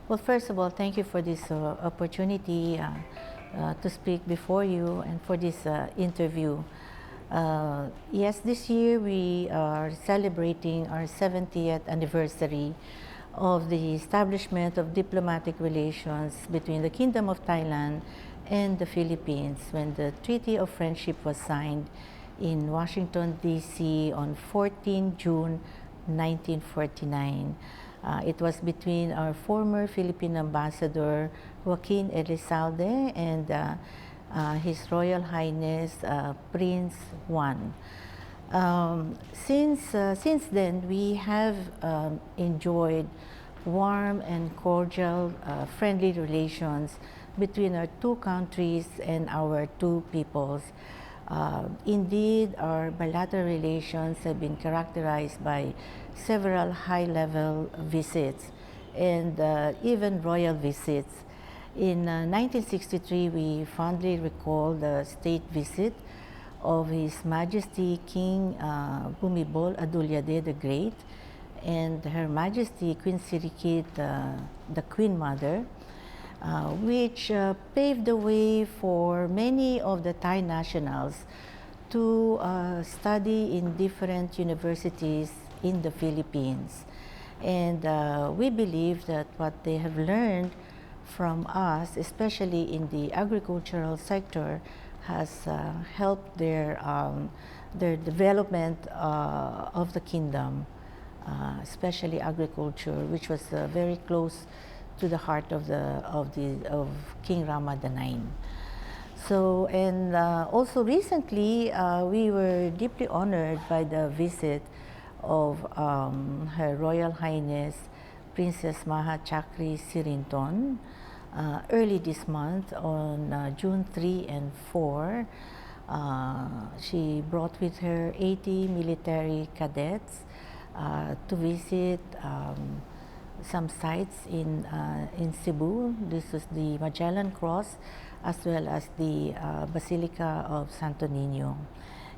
Well, first of all, thank you for this opportunity to speak before you and for this interview. Yes, this year we are celebrating our 70th anniversary of the establishment of diplomatic relations between the Kingdom of Thailand and the Philippines when the Treaty of Friendship was signed in Washington, D.C. on 14 June 1949. It was between our former Philippine Ambassador Joaquin Elizalde and His Royal Highness Prince Juan. Since then, we have enjoyed warm and cordial, friendly relations between our two countries and our two peoples. Indeed, our bilateral relations have been characterized by several high-level visits and even royal visits. In 1963, we fondly recall the state visit of His Majesty King Bhumibol Adulyadej the Great and Her Majesty Queen Sirikit, the Queen Mother, which paved the way for many of the Thai nationals to study in different universities in the Philippines. And we believe that what they have learned from us, especially in the agricultural sector, has helped their development of the kingdom, especially agriculture, which was very close to the heart of King Rama IX. So, and also recently, we were deeply honored by the visit of Her Royal Highness Princess Maha Chakri Sirinton early this month on June 3 and 4. She brought with her 80 military cadets to visit some sites in Cebu. This was the Magellan Cross as well as the Basilica of Santo Niño.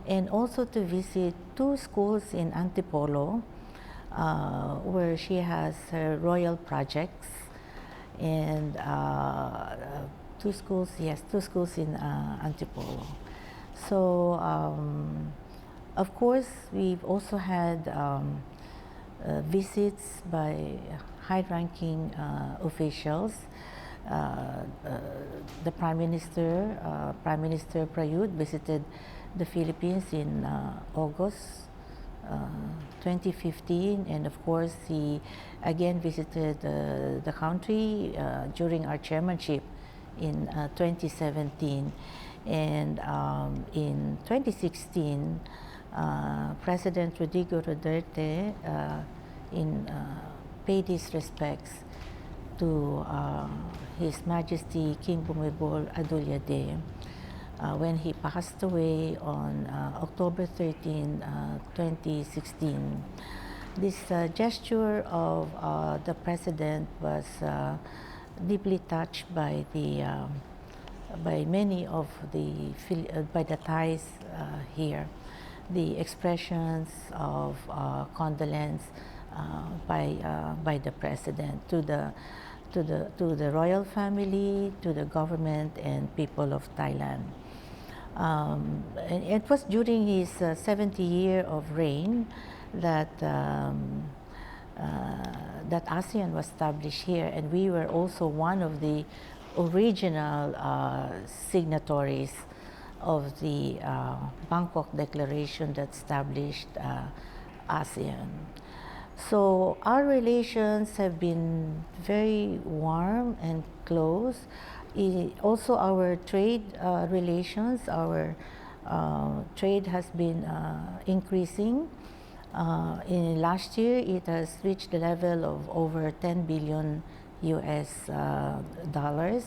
And also to visit two schools in Antipolo where she has her royal projects, and two schools in Antipolo. So of course we've also had visits by high-ranking officials. The Prime Minister Prayut visited the Philippines in August 2015, and of course he again visited the country during our chairmanship in 2017. And in 2016, President Rodrigo Duterte paid his respects to His Majesty King Bhumibol Adulyadej when he passed away on October 13, 2016. This gesture of the President was deeply touched by many of the Thais here. The expressions of condolence by the President to the royal family, to the government and people of Thailand. And it was during his 70th year of reign that that ASEAN was established here, and we were also one of the original signatories of the Bangkok Declaration that established ASEAN. So our relations have been very warm and close. Also our trade relations, our trade has been increasing. In last year, it has reached the level of over 10 billion US dollars,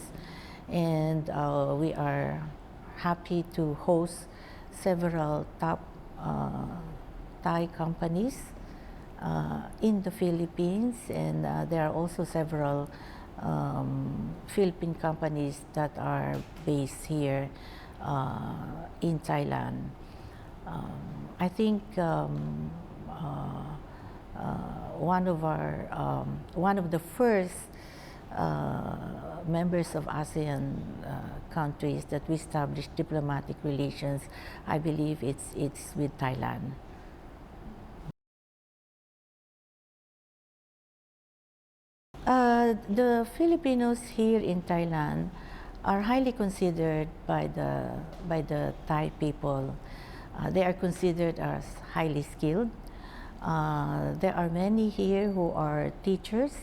and we are happy to host several top Thai companies in the Philippines, and there are also several Philippine companies that are based here in Thailand. I think one of the first members of ASEAN countries that we establish diplomatic relations, I believe it's with Thailand. The Filipinos here in Thailand are highly considered by the Thai people. They are considered as highly skilled. There are many here who are teachers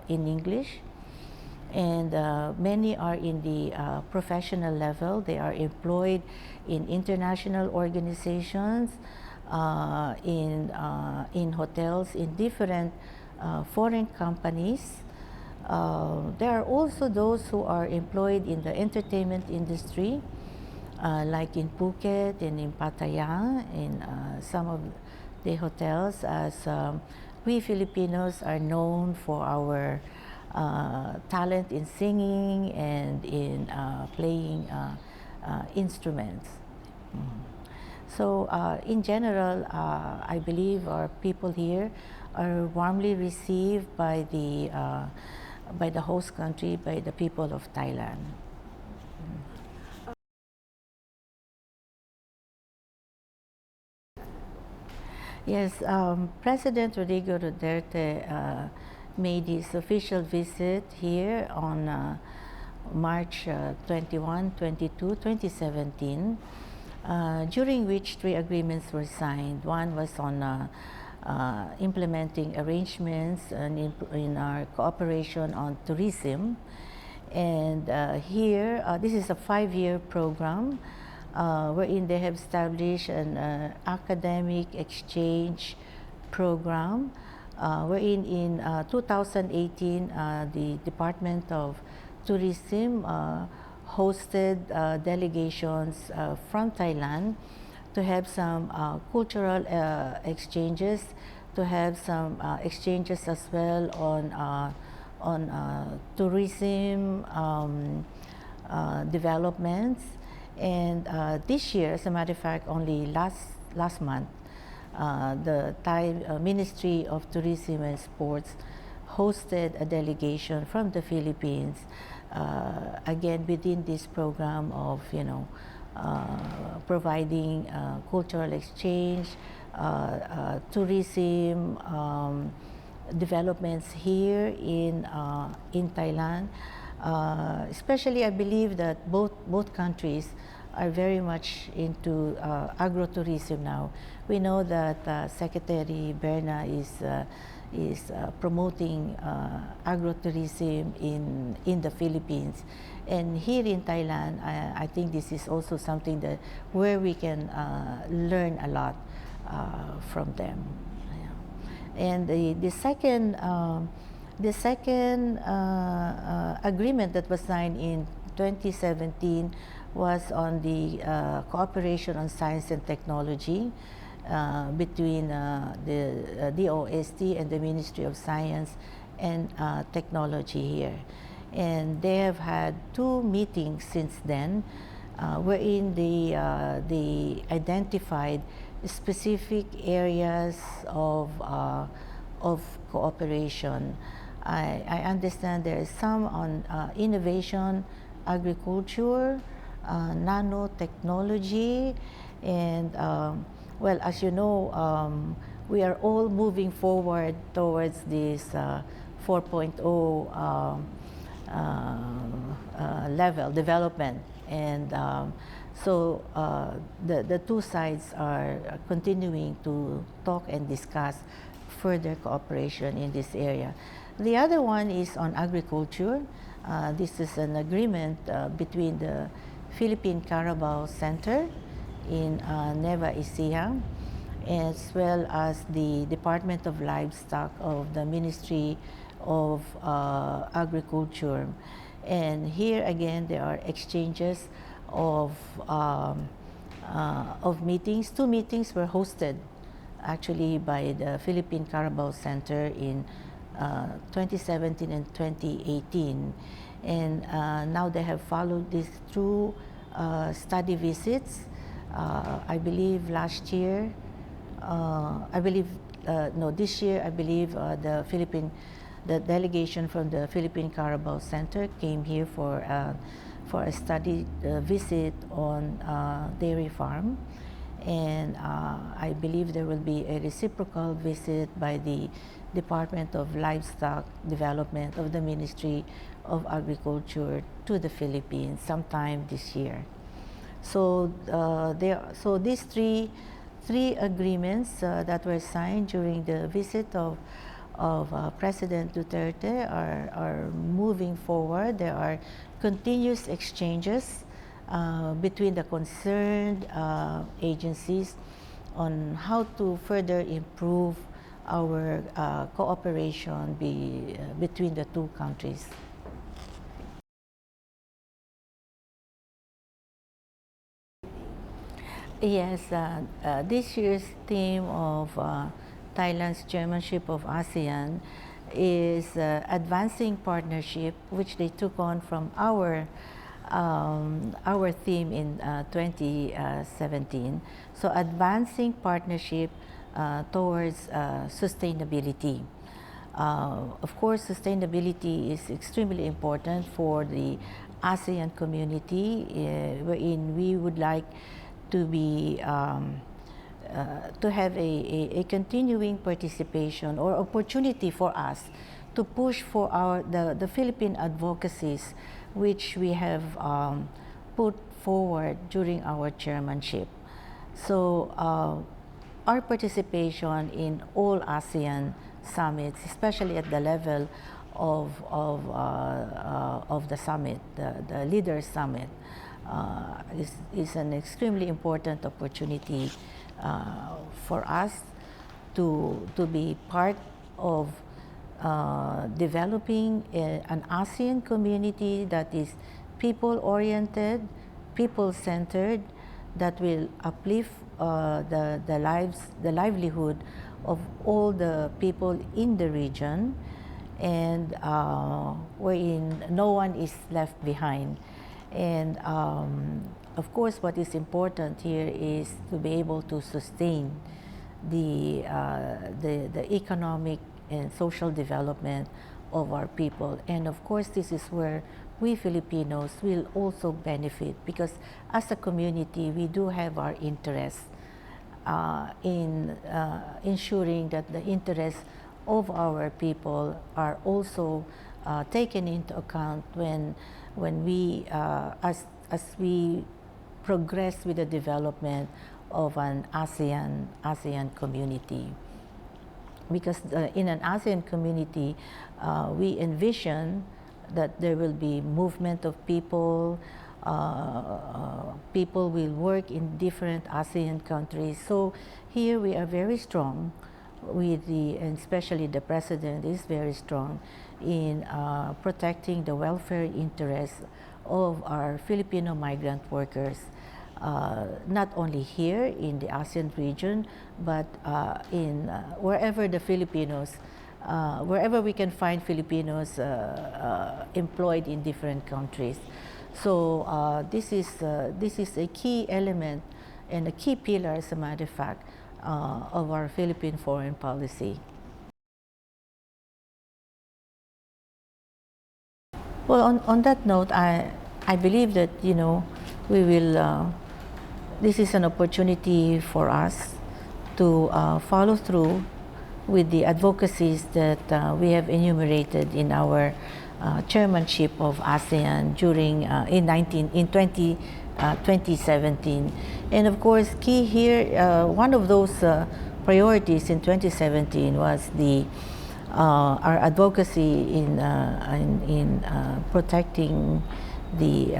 in English, and many are in the professional level. They are employed in international organizations, in hotels, in different foreign companies. There are also those who are employed in the entertainment industry, like in Phuket and in Pattaya, in some of the hotels, as we Filipinos are known for our talent in singing and in playing instruments. So in general, I believe our people here are warmly received by the host country, by the people of Thailand. Yes, President Rodrigo Duterte made his official visit here on March 21, 22, 2017, during which 3 agreements were signed. One was on implementing arrangements in our cooperation on tourism. And here, this is a 5-year program wherein they have established an academic exchange program, wherein in 2018, the Department of Tourism hosted delegations from Thailand to have some cultural exchanges, to have some exchanges as well on tourism developments. And this year, as a matter of fact, only last month, the Thai Ministry of Tourism and Sports hosted a delegation from the Philippines, again within this program of providing cultural exchange, tourism developments here in Thailand. Especially, I believe that both countries are very much into agrotourism now. We know that Secretary Berna is promoting agrotourism in the Philippines, and here in Thailand, I think this is also something that where we can learn a lot from them. Yeah. And the second agreement that was signed in 2017 was on the cooperation on science and technology between the DOST and the Ministry of Science and Technology here. And they have had 2 meetings since then, wherein they identified specific areas of cooperation. I understand there is some on innovation, agriculture, nanotechnology, and well, as you know, we are all moving forward towards this 4.0 level development, and so the 2 sides are continuing to talk and discuss further cooperation in this area. The other one is on agriculture. This is an agreement between the Philippine Carabao Center in Nueva Ecija, as well as the Department of Livestock of the Ministry of Agriculture. And here again, there are exchanges of meetings. 2 meetings were hosted actually by the Philippine Carabao Center in 2017 and 2018, and now they have followed this through study visits. I believe last year, this year, I believe the Philippine the delegation from the Philippine Carabao Center came here for a study visit on dairy farm, and I believe there will be a reciprocal visit by the Department of Livestock Development of the Ministry of Agriculture to the Philippines sometime this year. So so these three agreements that were signed during the visit of President Duterte are moving forward. There are continuous exchanges between the concerned agencies on how to further improve our cooperation between the two countries. Yes, this year's theme of Thailand's chairmanship of ASEAN is advancing partnership, which they took on from our theme in 2017. So advancing partnership towards sustainability. Of course, sustainability is extremely important for the ASEAN community, wherein we would like to be to have a continuing participation or opportunity for us to push for the Philippine advocacies which we have put forward during our chairmanship. So our participation in all ASEAN summits, especially at the level of the summit, the Leaders Summit, is an extremely important opportunity for us to be part of developing an ASEAN community that is people-oriented, people-centered, that will uplift the livelihood of all the people in the region, and wherein no one is left behind. And of course, what is important here is to be able to sustain the economic and social development of our people. And of course, this is where we Filipinos will also benefit, because as a community, we do have our interests in ensuring that the interests of our people are also taken into account when we, as we progress with the development of an ASEAN community. Because in an ASEAN community, we envision that there will be movement of people. People will work in different ASEAN countries. So here we are very strong with and especially the President is very strong in protecting the welfare interests of our Filipino migrant workers, not only here in the ASEAN region, but in wherever the Filipinos, wherever we can find Filipinos employed in different countries. So this is a key element and a key pillar, as a matter of fact, of our Philippine foreign policy. Well, on that note, I believe that, you know, we will, this is an opportunity for us to follow through with the advocacies that we have enumerated in our chairmanship of ASEAN during in 2017. And of course, key here, one of those priorities in 2017 was our advocacy in protecting the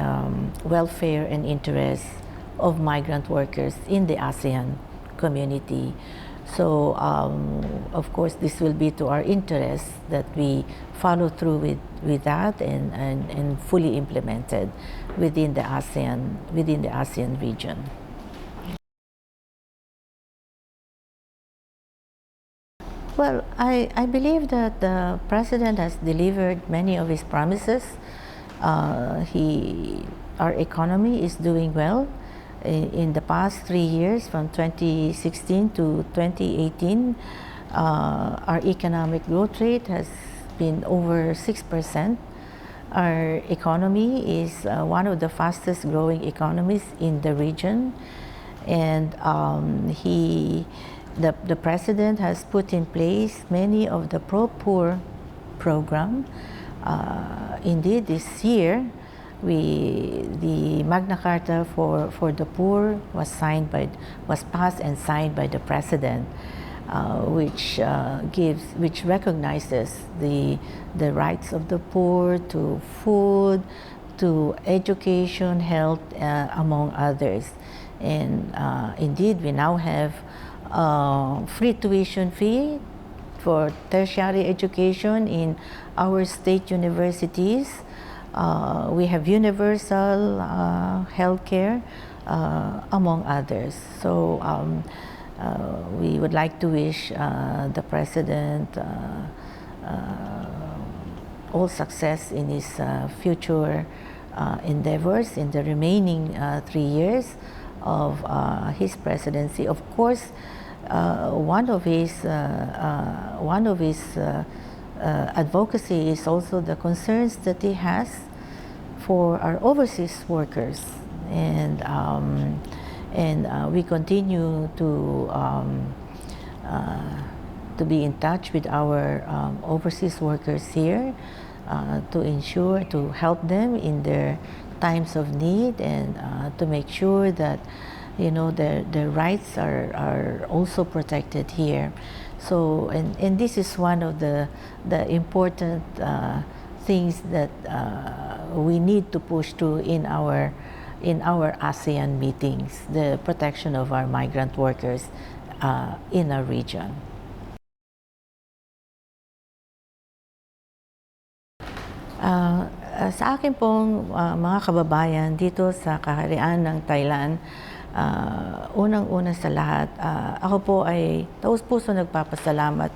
welfare and interests of migrant workers in the ASEAN community. So, of course, this will be to our interest that we follow through with that and fully implemented within the ASEAN region. Well, I believe that the President has delivered many of his promises. Our economy is doing well. In the past 3 years, from 2016 to 2018, our economic growth rate has been over 6%. Our economy is one of the fastest growing economies in the region, and the President has put in place many of the pro-poor program. Indeed, this year, the Magna Carta for the poor was passed and signed by the President, which recognizes the rights of the poor to food, to education, health, among others. And indeed, we now have free tuition fee for tertiary education in our state universities. We have universal health care, among others. So we would like to wish the President all success in his future endeavors in the remaining 3 years of his presidency. Of course, one of his advocacy is also the concerns that he has for our overseas workers, and we continue to be in touch with our overseas workers here to help them in their times of need, and to make sure that their rights are also protected here. So, and this is one of the important things that we need to push through in our ASEAN meetings, the protection of our migrant workers in our region. Sa akin pong mga kababayan dito sa Kaharian ng Thailand, unang-una sa lahat, ako po ay taus-puso nagpapasalamat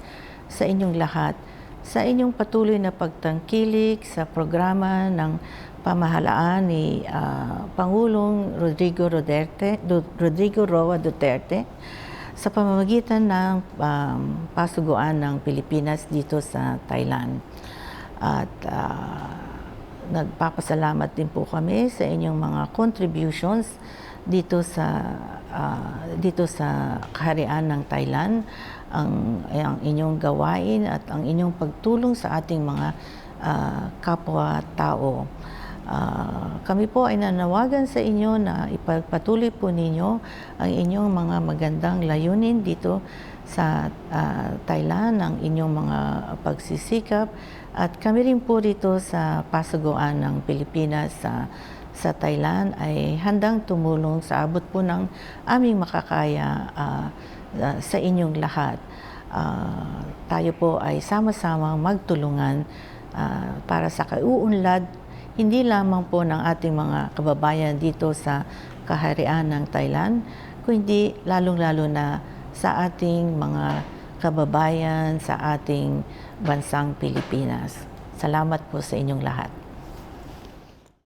sa inyong lahat, sa inyong patuloy na pagtangkilik sa programa ng pamahalaan ni Pangulong Rodrigo Roa Duterte sa pamamagitan ng pasuguan ng Pilipinas dito sa Thailand. At nagpapasalamat din po kami sa inyong mga contributions dito sa Kaharian ng Thailand, ang inyong gawain at ang inyong pagtulong sa ating mga kapwa-tao. Kami po ay nanawagan sa inyo na ipagpatuloy po ninyo ang inyong mga magandang layunin dito sa Thailand, ang inyong mga pagsisikap, at kami rin po dito sa pasuguan ng Pilipinas sa Thailand ay handang tumulong sa abot po ng aming makakaya sa inyong lahat. Tayo po ay sama-sama magtulungan para sa kauunlad hindi lamang po ng ating mga kababayan dito sa Kaharian ng Thailand, kundi lalong-lalo na sa ating mga kababayan sa ating bansang Pilipinas. Salamat po sa inyong lahat.